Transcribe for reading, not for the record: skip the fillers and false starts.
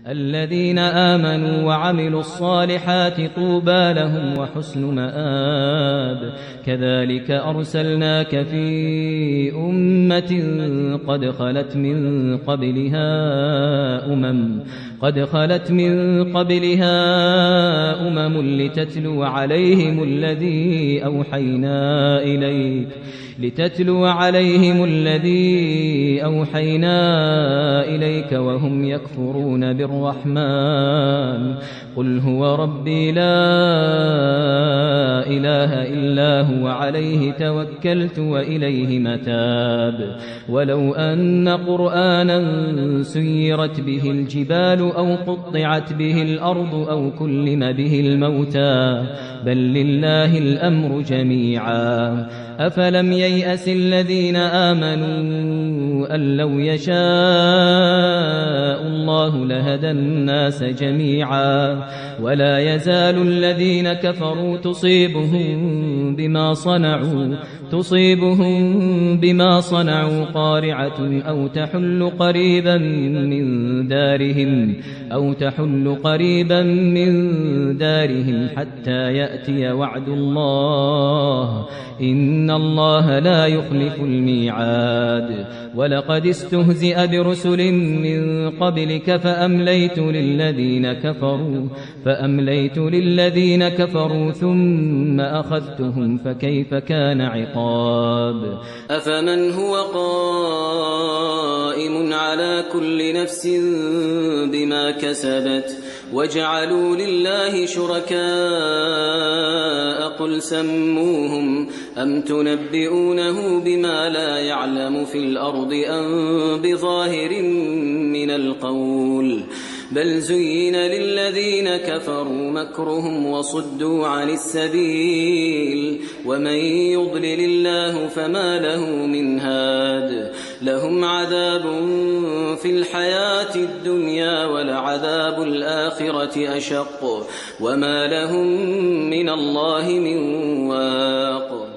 الذين آمنوا وعملوا الصالحات طوبى لهم وحسن مآب كذلك أرسلناك في أمة قد خلت من قبلها أمم لتتلو عليهم الذي أوحينا إليك وهم يكفرون بالرحمن قل هو ربي لا إله إلا هو عليه توكلت وإليه متاب ولو أن قرآنا سيرت به الجبال أو قطعت به الأرض أو كلم به الموتى بل لله الأمر جميعا أفلم ييأس الذين آمنوا أن لو يشاء الله لهدى الناس جميعا ولا يزال الذين كفروا تصيبهم بما صنعوا قارعة أو تحل قريبا من دارهم حتى يأتي وعد الله إن الله لا يخلف الميعاد ولقد استهزئ برسل من قبلك فأمليت للذين كفروا ثم أخذتهم فكيف كان عقاب أفمن هو قائم على كل نفس بما كسبت وجعلوا لله شركاء قل سموهم أم تنبئونه بما لا يعلم في الأرض أم بظاهر من القول بل زين للذين كفروا مكرهم وصدوا عن السبيل ومن يضلل الله فما له من هاد لهم عذاب في الحياة الدنيا ولعذاب الآخرة أشق وما لهم من الله من واق.